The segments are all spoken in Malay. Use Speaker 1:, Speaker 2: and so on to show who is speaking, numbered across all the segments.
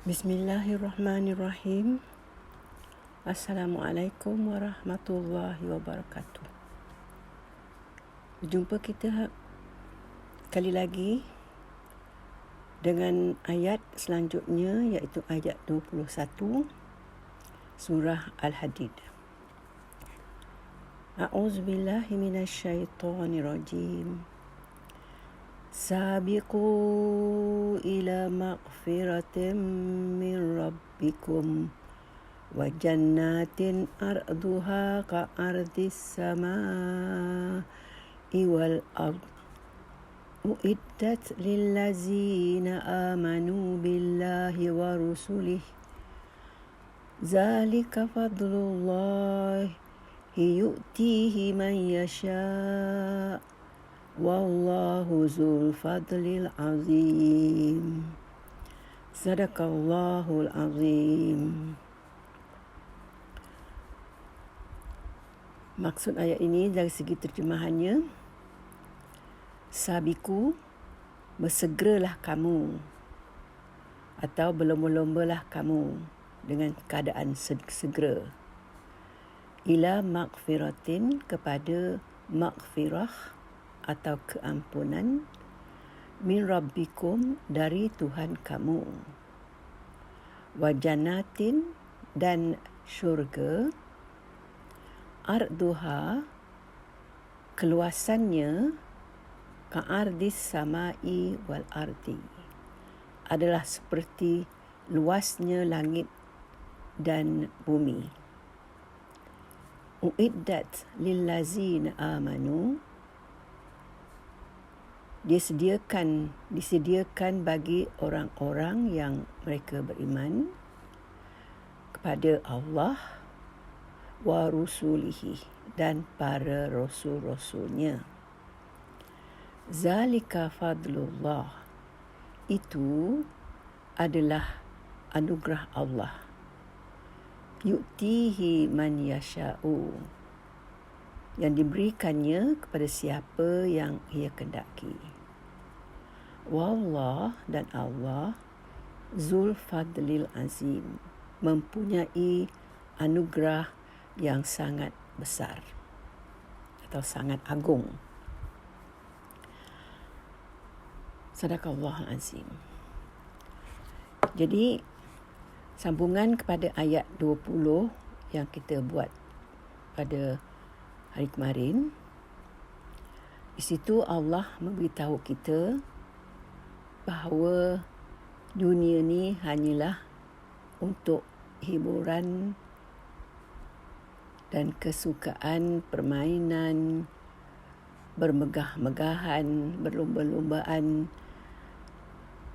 Speaker 1: Bismillahirrahmanirrahim. Assalamualaikum warahmatullahi wabarakatuh. Berjumpa kita kali lagi dengan ayat selanjutnya, iaitu ayat 21 surah Al-Hadid. A'udzubillahi minasyaitonirrajim. Sabiqu ila maghfiratin min rabbikum wa jannatin arduha ka'ardis samai wal ard uiddat lillazina amanu billahi wa rusulih zalika fadlullahi yu'tihi man yasha' wallahu zul fadlil azim. Sadaqallahul azim. Maksud ayat ini dari segi terjemahannya, sabiku, bersegeralah kamu, atau berlomba-lombalah kamu dengan keadaan segera, ila maghfiratin, kepada maghfirah atau keampunan, min rabbikum, dari Tuhan kamu, wa jannatin, dan syurga, arduha, keluasannya, ka'ardis samai wal ardi, adalah seperti luasnya langit dan bumi. Uiddat lillazina amanu, disediakan bagi orang-orang yang mereka beriman kepada Allah wa rusulihi, dan para rasul-rasulnya. Zalika fadlullah, itu adalah anugerah Allah. Yu'tihi man yasha'u, yang diberikannya kepada siapa yang ia kendaki. Wallah, dan Allah, zul fadlil azim, mempunyai anugerah yang sangat besar atau sangat agung. Sadaqallahul azim. Jadi sambungan kepada ayat 20 yang kita buat pada hari kemarin, di situ Allah memberitahu kita bahawa dunia ni hanyalah untuk hiburan dan kesukaan, permainan, bermegah-megahan, berlomba-lombaan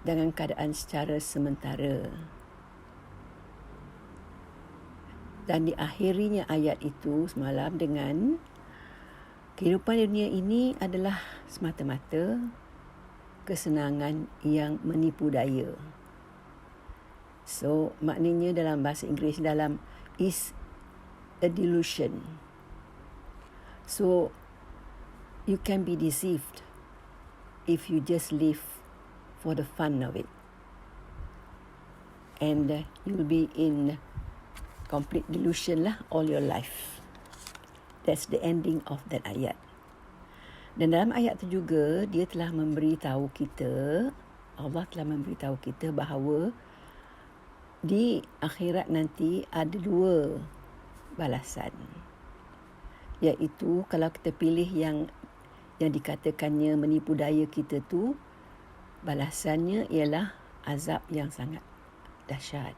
Speaker 1: dengan keadaan secara sementara. Dan diakhirinya ayat itu semalam dengan kehidupan dunia ini adalah semata-mata kesenangan yang menipu daya. So, maknanya dalam bahasa Inggeris, dalam is a delusion. So, you can be deceived if you just live for the fun of it. And you will be in complete delusion lah all your life. That's the ending of that ayat. Dan dalam ayat itu juga, dia telah memberitahu kita, Allah telah memberitahu kita bahawa di akhirat nanti ada dua balasan. Iaitu kalau kita pilih yang dikatakannya menipu daya kita tu, balasannya ialah azab yang sangat dahsyat.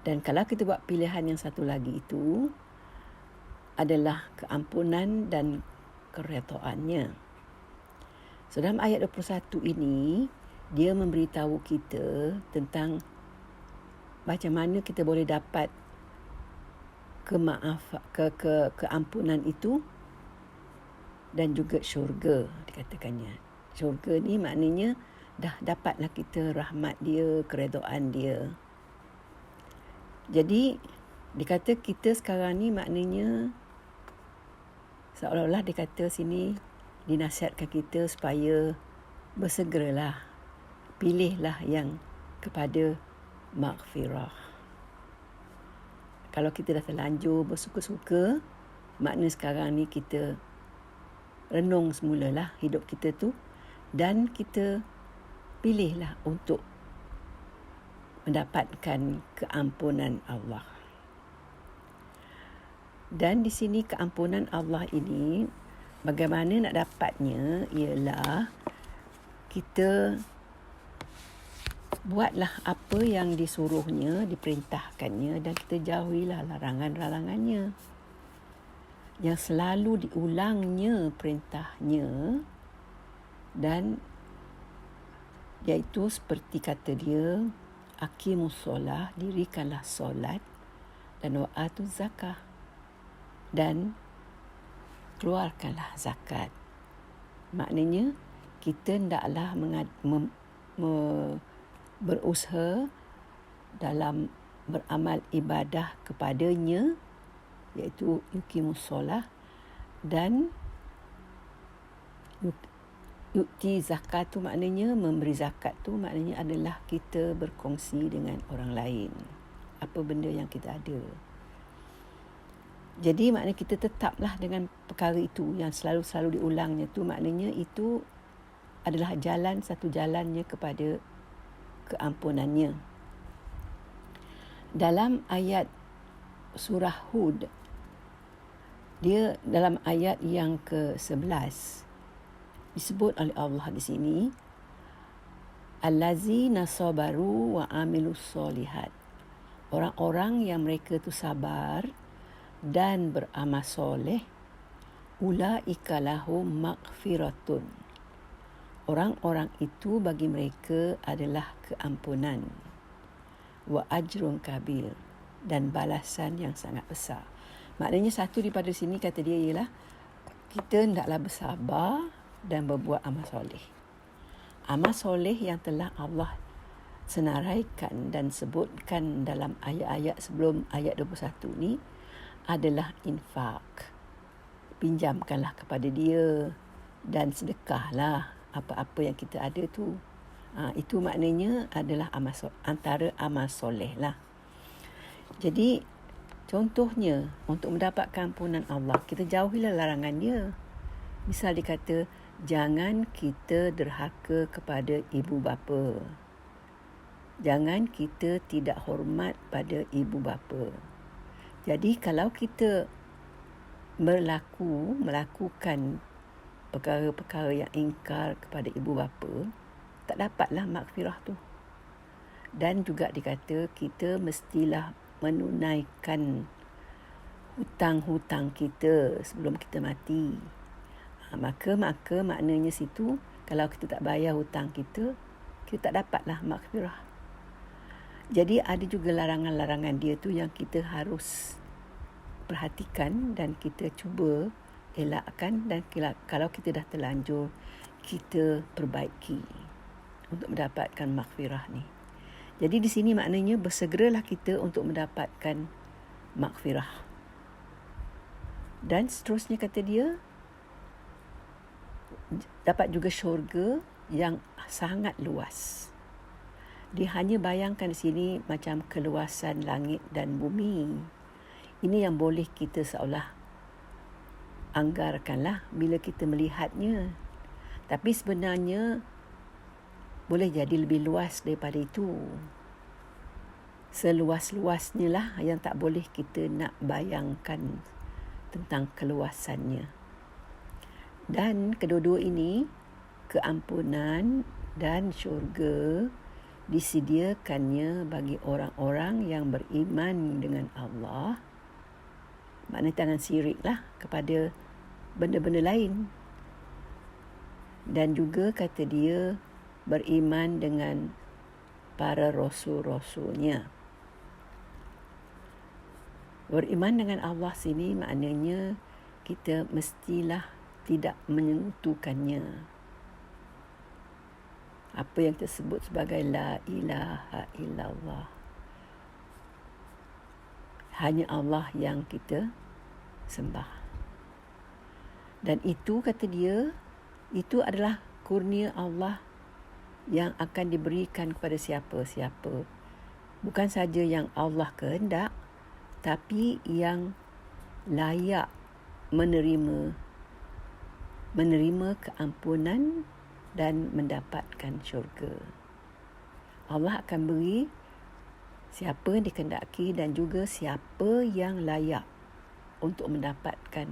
Speaker 1: Dan kalau kita buat pilihan yang satu lagi itu adalah keampunan dan keredaannya. So, dalam ayat 21 ini, dia memberitahu kita tentang macam mana kita boleh dapat keampunan itu dan juga syurga, dikatakannya. Syurga ni maknanya dah dapatlah kita rahmat dia, keredaan dia. Jadi dikata kita sekarang ni maknanya seolah-olah dikata sini dinasihatkan kita supaya bersegeralah, pilihlah yang kepada maghfirah. Kalau kita dah terlanjur bersuka-suka, makna sekarang ni kita renung semulalah hidup kita tu dan kita pilihlah untuk mendapatkan keampunan Allah. Dan di sini keampunan Allah ini, bagaimana nak dapatnya ialah kita buatlah apa yang disuruhnya, diperintahkannya dan kita jauhilah larangan-larangannya. Yang selalu diulangnya perintahnya dan iaitu seperti kata dia, aqimus solah, dirikanlah solat dan wa'atuz zakah dan keluarkanlah zakat. Maknanya kita hendaklah berusaha dalam beramal ibadah kepadanya, iaitu yuqimus solah dan yukti zakat tu maknanya memberi zakat tu maknanya adalah kita berkongsi dengan orang lain apa benda yang kita ada. Jadi maknanya kita tetaplah dengan perkara itu yang selalu-selalu diulangnya tu, maknanya itu adalah satu jalannya kepada keampunannya. Dalam ayat surah Hud, dia dalam ayat yang ke-11 disebut oleh Allah di sini, allazina sabaru wa amilus solihat. Orang-orang yang mereka tu sabar dan beramal soleh, ulaika lahum maghfiratun. Orang-orang itu bagi mereka adalah keampunan, wa ajrun kabir, dan balasan yang sangat besar. Maknanya satu daripada sini kata dia ialah kita hendaklah bersabar dan berbuat amal soleh. Amal soleh yang telah Allah senaraikan dan sebutkan dalam ayat-ayat sebelum ayat 21 ni adalah infak. Pinjamkanlah kepada dia dan sedekahlah apa-apa yang kita ada tu. Itu maknanya adalah antara amal soleh lah. Jadi contohnya untuk mendapatkan ampunan Allah, kita jauhilah larangan dia. Misal dia kata, jangan kita derhaka kepada ibu bapa. Jangan kita tidak hormat pada ibu bapa. Jadi kalau kita melakukan perkara-perkara yang ingkar kepada ibu bapa, tak dapatlah maghfirah tu. Dan juga dikata kita mestilah menunaikan hutang-hutang kita sebelum kita mati. Maka maknanya situ, kalau kita tak bayar hutang kita, kita tak dapatlah maghfirah. Jadi ada juga larangan-larangan dia tu yang kita harus perhatikan dan kita cuba elakkan, dan kalau kita dah terlanjur, kita perbaiki untuk mendapatkan maghfirah ni. Jadi di sini maknanya bersegeralah kita untuk mendapatkan maghfirah. Dan seterusnya kata dia, dapat juga syurga yang sangat luas. Dia hanya bayangkan di sini macam keluasan langit dan bumi. Ini yang boleh kita seolah anggarkanlah bila kita melihatnya. Tapi sebenarnya boleh jadi lebih luas daripada itu. Seluas-luasnya lah yang tak boleh kita nak bayangkan tentang keluasannya. Dan kedua-dua ini, keampunan dan syurga, disediakannya bagi orang-orang yang beriman dengan Allah. Maknanya jangan sirik lah kepada benda-benda lain. Dan juga kata dia beriman dengan para rasul-rasulnya. Beriman dengan Allah sini maknanya kita mestilah tidak menyekutukannya. Apa yang tersebut sebagai la ilaha illallah. Hanya Allah yang kita sembah. Dan itu kata dia, itu adalah kurnia Allah yang akan diberikan kepada siapa-siapa Bukan saja yang Allah kehendak, tapi yang layak menerima keampunan dan mendapatkan syurga. Allah akan beri siapa yang dikehendaki dan juga siapa yang layak untuk mendapatkan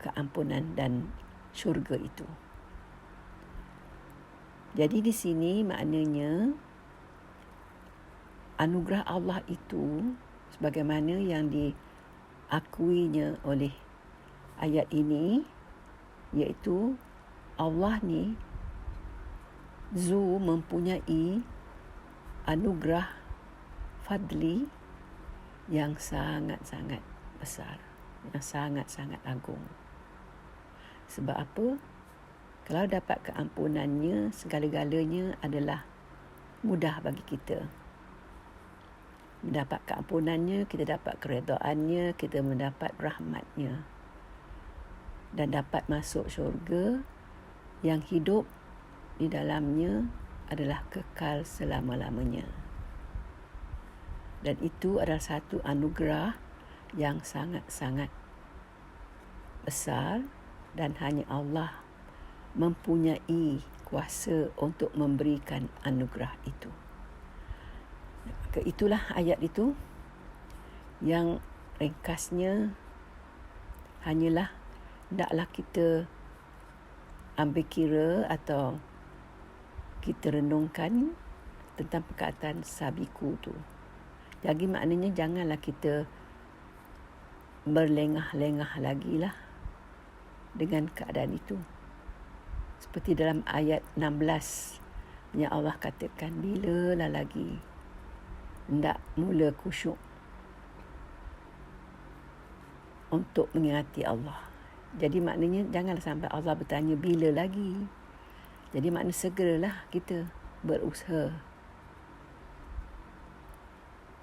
Speaker 1: keampunan dan syurga itu. Jadi di sini maknanya anugerah Allah itu sebagaimana yang diakuinya oleh ayat ini, iaitu Allah ni mempunyai anugerah fadli yang sangat-sangat besar, yang sangat-sangat agung. Sebab apa? Kalau dapat keampunannya, segala-galanya adalah mudah bagi kita. Mendapat keampunannya, kita dapat keredaannya, kita mendapat rahmatnya. Dan dapat masuk syurga yang hidup di dalamnya adalah kekal selama-lamanya. Dan itu adalah satu anugerah yang sangat-sangat besar dan hanya Allah mempunyai kuasa untuk memberikan anugerah itu. Itulah ayat itu yang ringkasnya hanyalah hendaklah kita ambil kira atau kita renungkan tentang perkataan sabiku tu. Jadi maknanya janganlah kita berlengah-lengah lagi lah dengan keadaan itu. Seperti dalam ayat 16 yang Allah katakan, bilalah lagi hendak mula khusyuk untuk mengingati Allah. Jadi maknanya janganlah sampai Allah bertanya bila lagi. Jadi maknanya segeralah kita berusaha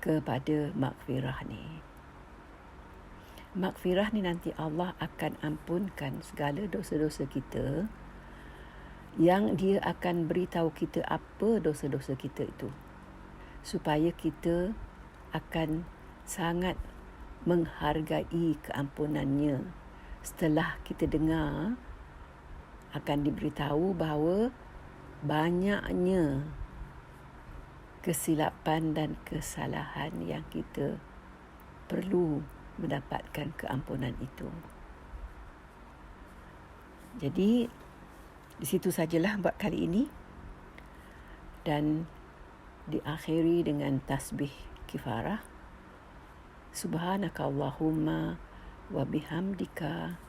Speaker 1: kepada maghfirah ni. Maghfirah ni nanti Allah akan ampunkan segala dosa-dosa kita, yang dia akan beritahu kita apa dosa-dosa kita itu, supaya kita akan sangat menghargai keampunannya. Setelah kita dengar, akan diberitahu bahawa banyaknya kesilapan dan kesalahan yang kita perlu mendapatkan keampunan itu. Jadi di situ sajalah buat kali ini, dan diakhiri dengan tasbih kifarah. Subhanaka Allahumma wa bihamdika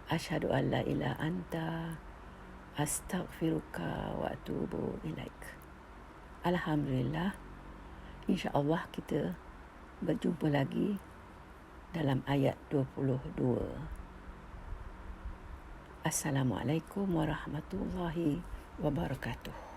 Speaker 1: asyhadu an la ilaha anta astaghfiruka wa atubu ilaik. Alhamdulillah, insya-Allah kita berjumpa lagi dalam ayat 22. Assalamualaikum warahmatullahi wabarakatuh.